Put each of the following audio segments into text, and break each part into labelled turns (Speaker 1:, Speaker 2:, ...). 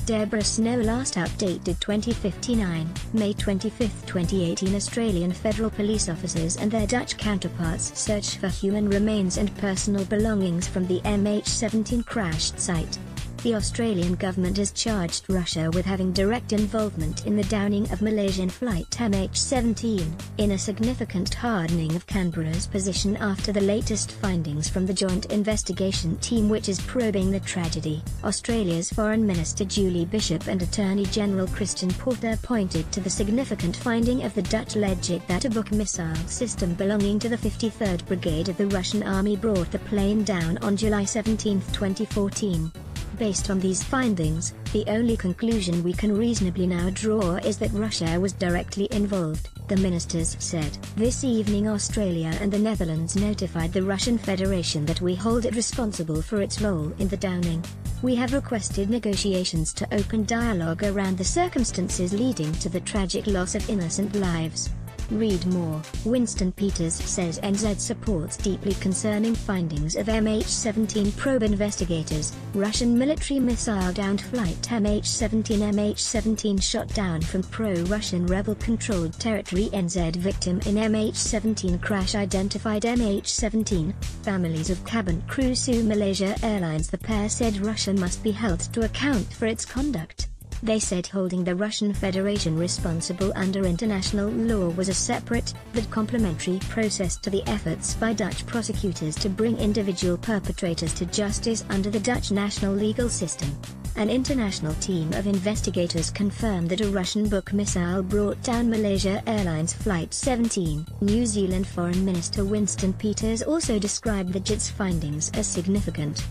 Speaker 1: DEBORAH SNOW Last updated 2059, May 25, 2018. Australian federal police officers and their Dutch counterparts search for human remains and personal belongings from the MH17 crashed site. The Australian government has charged Russia with having direct involvement in the downing of Malaysian flight MH17, in a significant hardening of Canberra's position after the latest findings from the joint investigation team which is probing the tragedy. Australia's Foreign Minister Julie Bishop and Attorney General Christian Porter pointed to the significant finding of the Dutch-led DEBORAH missile system belonging to the 53rd Brigade of the Russian Army brought the plane down on July 17, 2014. Based on these findings, the only conclusion we can reasonably now draw is that Russia was directly involved, the ministers said. This evening Australia and the Netherlands notified the Russian Federation that we hold it responsible for its role in the downing. We have requested negotiations to open dialogue around the circumstances leading to the tragic loss of innocent lives. Read more. Winston Peters says NZ supports deeply concerning findings of MH17 probe investigators. Russian military missile downed flight MH17 shot down from pro-Russian rebel-controlled territory. NZ victim in MH17 crash identified. MH17, families of cabin crew sue Malaysia Airlines. The pair said Russia must be held to account for its conduct. They said holding the Russian Federation responsible under international law was a separate, but complementary process to the efforts by Dutch prosecutors to bring individual perpetrators to justice under the Dutch national legal system. An international team of investigators confirmed that a Russian missile brought down Malaysia Airlines Flight 17. New Zealand Foreign Minister Winston Peters also described the JIT's findings as significant.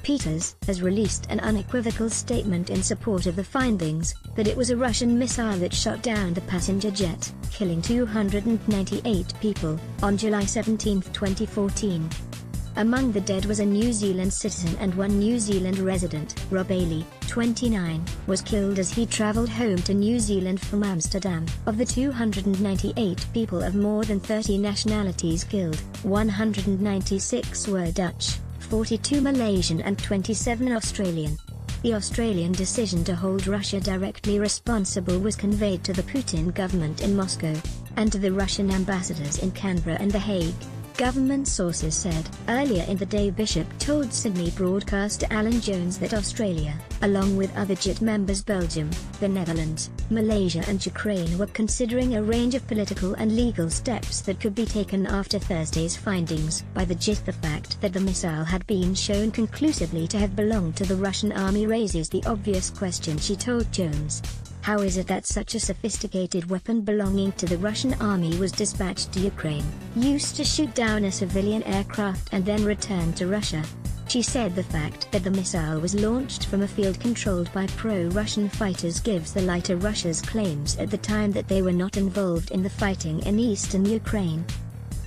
Speaker 1: Peters has released an unequivocal statement in support of the findings, that it was a Russian missile that shot down the passenger jet, killing 298 people, on July 17, 2014. Among the dead was a New Zealand citizen and one New Zealand resident. Rob Bailey, 29, was killed as he travelled home to New Zealand from Amsterdam. Of the 298 people of more than 30 nationalities killed, 196 were Dutch, 42 Malaysian and 27 Australian. The Australian decision to hold Russia directly responsible was conveyed to the Putin government in Moscow, and to the Russian ambassadors in Canberra and The Hague, government sources said. Earlier in the day Bishop told Sydney broadcaster Alan Jones that Australia, along with other JIT members Belgium, the Netherlands, Malaysia and Ukraine were considering a range of political and legal steps that could be taken after Thursday's findings by the JIT. The fact that the missile had been shown conclusively to have belonged to the Russian army raises the obvious question, she told Jones. How is it that such a sophisticated weapon belonging to the Russian army was dispatched to Ukraine, used to shoot down a civilian aircraft and then returned to Russia? She said the fact that the missile was launched from a field controlled by pro-Russian fighters gives the lie to Russia's claims at the time that they were not involved in the fighting in eastern Ukraine.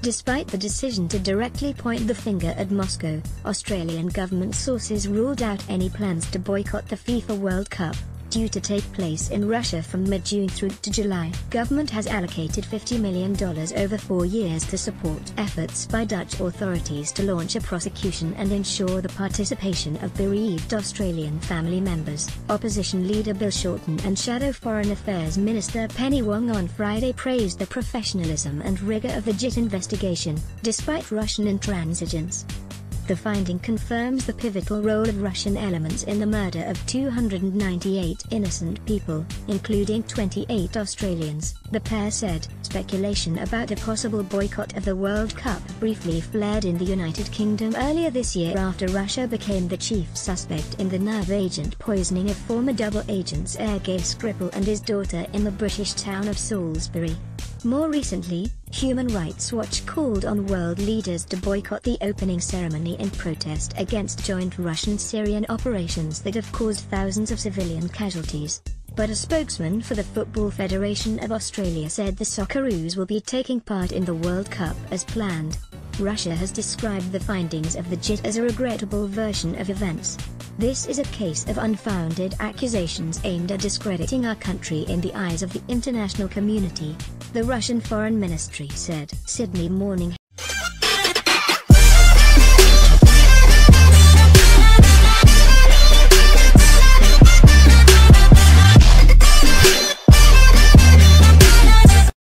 Speaker 1: Despite the decision to directly point the finger at Moscow, Australian government sources ruled out any plans to boycott the FIFA World Cup, due to take place in Russia from mid-June through to July. Government has allocated $50 million over 4 years to support efforts by Dutch authorities to launch a prosecution and ensure the participation of bereaved Australian family members. Opposition leader Bill Shorten and Shadow Foreign Affairs Minister Penny Wong on Friday praised the professionalism and rigour of the JIT investigation, despite Russian intransigence. The finding confirms the pivotal role of Russian elements in the murder of 298 innocent people, including 28 Australians, the pair said. Speculation about a possible boycott of the World Cup briefly flared in the United Kingdom earlier this year after Russia became the chief suspect in the nerve agent poisoning of former double agents Sergei Skripal and his daughter in the British town of Salisbury. More recently, Human Rights Watch called on world leaders to boycott the opening ceremony in protest against joint Russian-Syrian operations that have caused thousands of civilian casualties. But a spokesman for the Football Federation of Australia said the Socceroos will be taking part in the World Cup as planned. Russia has described the findings of the JIT as a regrettable version of events. This is a case of unfounded accusations aimed at discrediting our country in the eyes of the international community, the Russian Foreign Ministry said. Sydney Morning